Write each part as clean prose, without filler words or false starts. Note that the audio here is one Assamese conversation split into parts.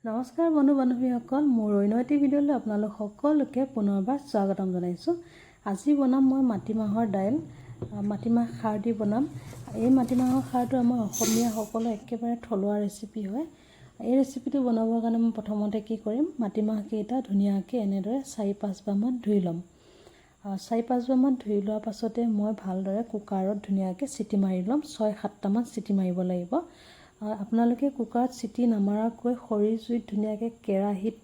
নমস্কাৰ বন্ধু বান্ধৱীসকল, মোৰ অন্যটি ভিডিঅ'লৈ আপোনালোক সকলোকে পুনৰবাৰ স্বাগতম জনাইছোঁ। আজি বনাম মই মাটিমাহৰ দাইল, মাটিমাহ খাৰ দি বনাম। এই মাটিমাহৰ খাৰটো আমাৰ অসমীয়াসকলৰ একেবাৰে থলুৱা ৰেচিপি হয়। এই ৰেচিপিটো বনাবৰ কাৰণে মই প্ৰথমতে কি কৰিম, মাটিমাহকেইটা ধুনীয়াকৈ এনেদৰে 4-5 বাৰমান ধুই ল'ম। 4-5 বাৰমান ধুই লোৱাৰ পাছতে মই ভালদৰে কুকাৰত ধুনীয়াকৈ চিটি মাৰি ল'ম। 6-7টামান চিটি মাৰিব লাগিব। আপোনালোকে কুকাৰত চিটি নামাৰাকৈ খৰি জুইত ধুনীয়াকৈ কেৰাহীত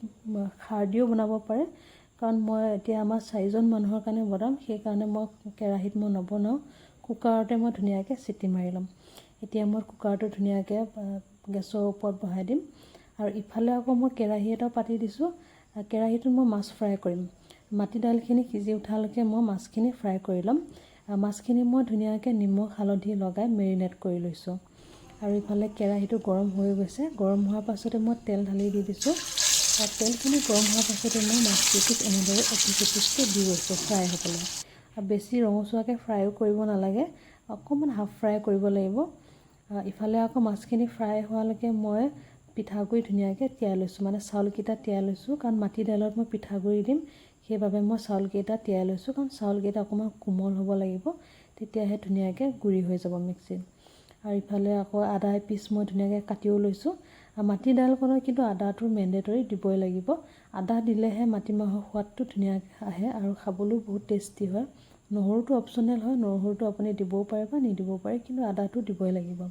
খাৰ দিও বনাব পাৰে, কাৰণ মই এতিয়া আমাৰ 4জন মানুহৰ কাৰণে বনাম, সেইকাৰণে মই কেৰাহীত নবনাওঁ, কুকাৰতে মই ধুনীয়াকৈ চিটি মাৰি ল'ম। এতিয়া মই কুকাৰটো ধুনীয়াকৈ গেছৰ ওপৰত বহাই দিম, আৰু ইফালে আকৌ মই কেৰাহী এটা পাতি দিছোঁ। কেৰাহীটোত মই মাছ ফ্ৰাই কৰিম। মাটি দাইলখিনি সিজি উঠালৈকে মই মাছখিনি ফ্ৰাই কৰি ল'ম। মাছখিনি মই ধুনীয়াকৈ নিমখ হালধি লগাই মেৰিনেট কৰি লৈছোঁ। আৰু ইফালে কেৰাহীটো গৰম হৈ গৈছে। গৰম হোৱাৰ পাছতে মই তেল ঢালি দি দিছোঁ। তেলখিনি গৰম হোৱাৰ পাছতে মই মাছকেইটোত এনেদৰে এপিচ দি গৈছোঁ ফ্ৰাই হ'বলৈ। আৰু বেছি ৰঙচুৱাকৈ ফ্ৰাইও কৰিব নালাগে, অকণমান হাফ ফ্ৰাই কৰিব লাগিব। ইফালে আকৌ মাছখিনি ফ্ৰাই হোৱালৈকে মই পিঠাগুড়ি ধুনীয়াকৈ তিয়াই লৈছোঁ, মানে চাউলকেইটা তিয়াই লৈছোঁ, কাৰণ মাটি দাইলত মই পিঠাগুড়ি দিম, সেইবাবে মই চাউলকেইটা তিয়াই লৈছোঁ। কাৰণ চাউলকেইটা অকণমান কোমল হ'ব লাগিব, তেতিয়াহে ধুনীয়াকৈ গুড়ি হৈ যাব মিক্সিত। আৰু ইফালে আকৌ আদা এপিচ মই ধুনীয়াকৈ কাটিও লৈছোঁ। মাটি দাইলকণত কিন্তু আদাটো মেণ্ডেটৰী দিবই লাগিব। আদা দিলেহে মাটিমাহৰ সোৱাদটো ধুনীয়াকৈ আহে আৰু খাবলৈও বহুত টেষ্টি হয়। নহৰুটো অপশ্যনেল হয়, নহৰুটো আপুনি দিবও পাৰে বা নিদিবও পাৰে, কিন্তু আদাটো দিবই লাগিব।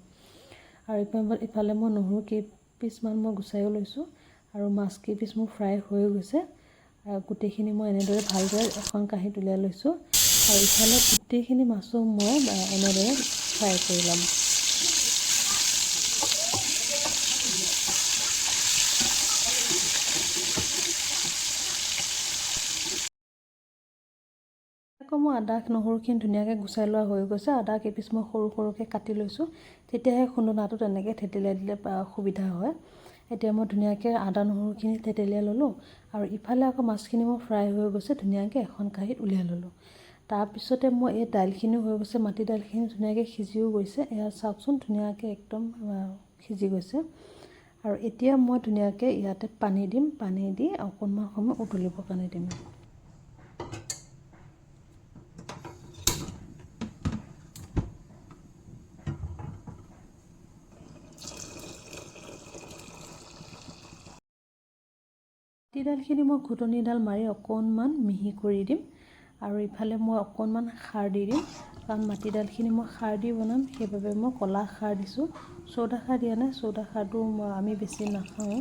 আৰু ইফালে মই নহৰু কেইপিচমান মই গুচাইও লৈছোঁ, আৰু মাছ কেইপিচ মোৰ ফ্ৰাই হৈ গৈছে। গোটেইখিনি মই এনেদৰে ভালদৰে এখন কাঁহীত উলিয়াই লৈছোঁ, আৰু ইফালে গোটেইখিনি মাছো মই এনেদৰে ফ্ৰাই কৰি ল'ম। আকৌ মই আদা নহৰুখিনি ধুনীয়াকৈ গুচাই লোৱা হৈ গৈছে। আদা কেইপিচ মই সৰু সৰুকৈ কাটি লৈছোঁ, তেতিয়াহে খুন্দনাটো তেনেকৈ থেতেলিয়াই দিলে সুবিধা হয়। এতিয়া মই ধুনীয়াকৈ আদা নহৰুখিনি থেতেলিয়াই ল'লোঁ, আৰু ইফালে আকৌ মাছখিনি মোৰ ফ্ৰাই হৈ গৈছে, ধুনীয়াকৈ এখন কাঁহীত উলিয়াই ল'লোঁ। তাৰপিছতে মই এই দাইলখিনিও হৈ গৈছে, মাটি দাইলখিনি ধুনীয়াকৈ সিজিও গৈছে। এয়া চাওকচোন, ধুনীয়াকৈ একদম সিজি গৈছে। আৰু এতিয়া মই ধুনীয়াকৈ ইয়াতে পানী দিম, পানী দি অকণমান সময় উতলিবৰ কাৰণে দিম। মাটি দাইলখিনি মই ঘুটনিডাল মাৰি অকণমান মিহি কৰি দিম, আৰু ইফালে মই অকণমান খাৰ দি দিম, কাৰণ মাটি দাইলখিনি মই খাৰ দি বনাম, সেইবাবে মই ক'লা খাৰ দিছোঁ। চৌদা খাৰ দিয়া নাই, চৌদা খাৰটো আমি বেছি নাখাওঁ,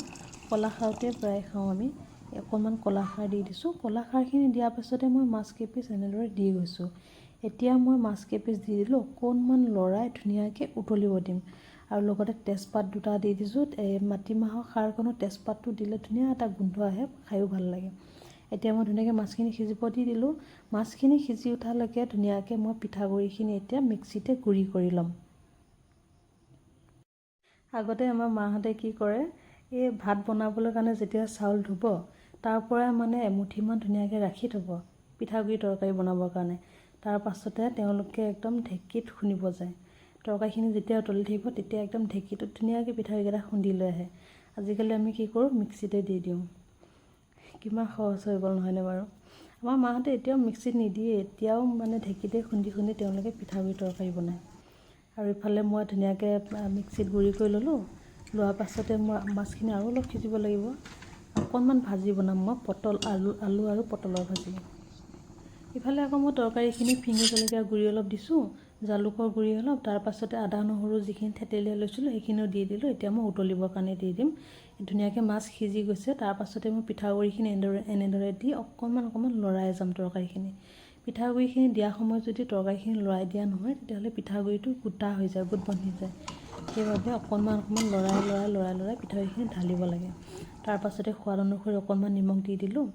ক'লা খাৰটোৱে প্ৰায় খাওঁ আমি। অকণমান ক'লা খাৰ দি দিছোঁ। ক'লা খাৰখিনি দিয়াৰ পাছতে মই মাছ কেইপিচ এনেদৰে দি গৈছোঁ। এতিয়া মই মাছ কেইপিচ দি দিলোঁ, অকণমান লৰাই ধুনীয়াকৈ উতলিব দিম। আৰু লগতে তেজপাত 2টা দি দিছোঁ। এই মাটিমাহৰ খাৰকণত তেজপাতটো দিলে ধুনীয়া এটা গোন্ধ আহে, খায়ো ভাল লাগে। এতিয়া মই ধুনীয়াকৈ মাছখিনি সিজিব দি দিলোঁ। মাছখিনি সিজি উঠালৈকে ধুনীয়াকৈ মই পিঠাগুড়িখিনি এতিয়া মিক্সিতে গুড়ি কৰি ল'ম। আগতে আমাৰ মাহঁতে কি কৰে, এই ভাত বনাবলৈ কাৰণে যেতিয়া চাউল ধুব, তাৰ পৰাই মানে এমুঠিমান ধুনীয়াকৈ ৰাখি থ'ব পিঠাগুড়ি তৰকাৰী বনাবৰ কাৰণে। তাৰ পাছতে তেওঁলোকে একদম ঢেঁকীত খুন্দিব যায়। তৰকাৰীখিনি যেতিয়া উতলি থাকিব, তেতিয়া একদম ঢেঁকীটোত ধুনীয়াকৈ পিঠাগুড়িকেইটা খুন্দি লৈ আহে। আজিকালি আমি কি কৰোঁ, মিক্সিতে দি দিওঁ। কিমান সহজ হৈ গ'ল নহয়নে বাৰু। আমাৰ মাহঁতে এতিয়াও মিক্সিত নিদিয়ে, এতিয়াও মানে ঢেঁকীতে খুন্দি তেওঁলোকে পিঠাগুড়ি তৰকাৰী বনায়। আৰু ইফালে মই ধুনীয়াকৈ মিক্সিত গুড়ি কৰি ল'লোঁ। লোৱাৰ পাছতে মই মাছখিনি আৰু অলপ সিজিব লাগিব। অকণমান ভাজি বনাম মই, আলু আৰু পটলৰ ভাজি। ইফালে আকৌ মই তৰকাৰীখিনি ফিঙি জলকীয়া গুড়ি অলপ দিছোঁ, জালুকৰ গুড়ি অলপ, তাৰ পাছতে আদা নহৰু যিখিনি থেতেলিয়াই লৈছিলোঁ সেইখিনিও দি দিলোঁ। এতিয়া মই উতলিবৰ কাৰণে দি দিম। ধুনীয়াকৈ মাছ সিজি গৈছে। তাৰ পাছতে মই পিঠাগুড়িখিনি এনেদৰে দি অকণমান লৰাই যাম তৰকাৰীখিনি। পিঠাগুড়িখিনি দিয়া সময়ত যদি তৰকাৰীখিনি লৰাই দিয়া নহয়, তেতিয়াহ'লে পিঠাগুড়িটো গোটা হৈ যায়, গোট বান্ধি যায়। সেইবাবে অকণমান লৰাই পিঠাগুড়িখিনি ঢালিব লাগে। তাৰ পাছতে সোৱাদ অনুসৰি অকণমান নিমখ দি দিলোঁ।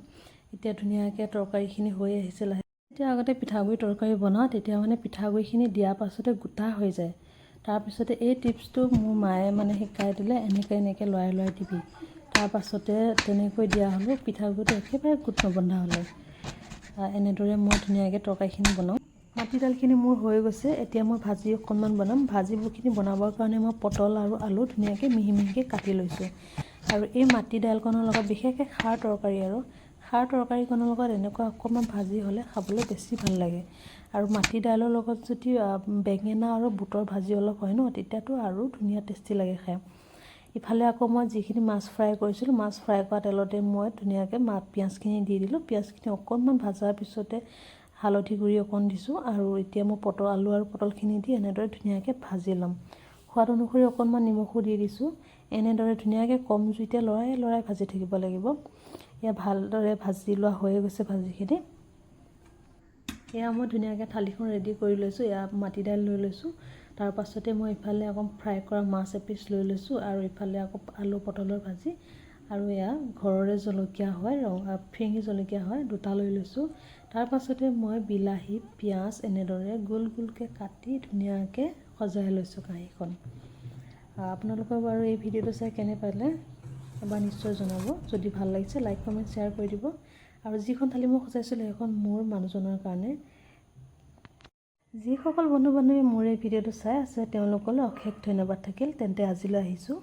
এতিয়া ধুনীয়াকৈ তৰকাৰীখিনি হৈ আহিছে লাহে। যেতিয়া আগতে পিঠাগুড়ি তৰকাৰী বনাওঁ, তেতিয়া মানে পিঠাগুড়িখিনি দিয়াৰ পাছতে গোটা হৈ যায়। তাৰপিছতে এই টিপছটো মোৰ মায়ে মানে শিকাই দিলে, এনেকৈ লৰাই দিবি। তাৰ পাছতে তেনেকৈ দিয়া হ'লেও পিঠাগুড়িটো একেবাৰে গোট নবন্ধা হ'লে। এনেদৰে মই ধুনীয়াকৈ তৰকাৰীখিনি বনাওঁ। মাটি দাইলখিনি মোৰ হৈ গৈছে। এতিয়া মই ভাজি অকণমান বনাম। ভাজিখিনি বনাবৰ কাৰণে মই পটল আৰু আলু ধুনীয়াকৈ মিহি মিহিকৈ কাটি লৈছোঁ। আৰু এই মাটি দাইলকণৰ লগত বিশেষকৈ খাৰ তৰকাৰী আৰু খাৰ তৰকাৰীকণৰ লগত এনেকুৱা অকণমান ভাজি হ'লে খাবলৈ বেছি ভাল লাগে। আৰু মাটি দাইলৰ লগত যদি বেঙেনা আৰু বুটৰ ভাজি অলপ হয় ন, তেতিয়াতো আৰু ধুনীয়া টেষ্টি লাগে খাই। ইফালে আকৌ মই যিখিনি মাছ ফ্ৰাই কৰিছিলোঁ, মাছ ফ্ৰাই কৰা তেলতে মই ধুনীয়াকৈ পিঁয়াজখিনি দি দিলোঁ। পিঁয়াজখিনি অকণমান ভজাৰ পিছতে হালধি গুড়ি অকণ দিছোঁ আৰু এতিয়া মই আলু আৰু পটলখিনি দি এনেদৰে ধুনীয়াকৈ ভাজি ল'ম। সোৱাদ অনুসৰি অকণমান নিমখো দি দিছোঁ। এনেদৰে ধুনীয়াকৈ কম জুইতে লৰাই ভাজি থাকিব লাগিব। এয়া ভালদৰে ভাজি লোৱা হৈয়ে গৈছে ভাজিখিনি। এয়া মই ধুনীয়াকৈ থালিখন ৰেডি কৰি লৈছোঁ। এয়া মাটি দাইল লৈ লৈছোঁ। তাৰ পাছতে মই ইফালে আকৌ ফ্ৰাই কৰা মাছ এপিচ লৈ লৈছোঁ আৰু ইফালে আকৌ আলু পটলৰ ভাজি আৰু এয়া ঘৰৰে জলকীয়া হয়, ফিৰিঙি জলকীয়া হয়, 2টা লৈ লৈছোঁ। তাৰ পাছতে মই বিলাহী পিঁয়াজ এনেদৰে গোল গোলকৈ কাটি ধুনীয়াকৈ সজাই লৈছোঁ কাঁহীখন। আপোনালোকৰ বাৰু এই ভিডিঅ'টো চাই কেনে পালে এবাৰ নিশ্চয় জনাব। যদি ভাল লাগিছে লাইক কমেণ্ট শ্বেয়াৰ কৰি দিব। আৰু যিখন থালি মই সজাইছিলোঁ সেইখন মোৰ মানুহজনৰ কাৰণে। যিসকল বন্ধু বান্ধৱী মোৰ এই ভিডিঅ'টো চাই আছে তেওঁলোকলৈ অশেষ ধন্যবাদ থাকিল। তেন্তে আজিলৈ আহিছোঁ।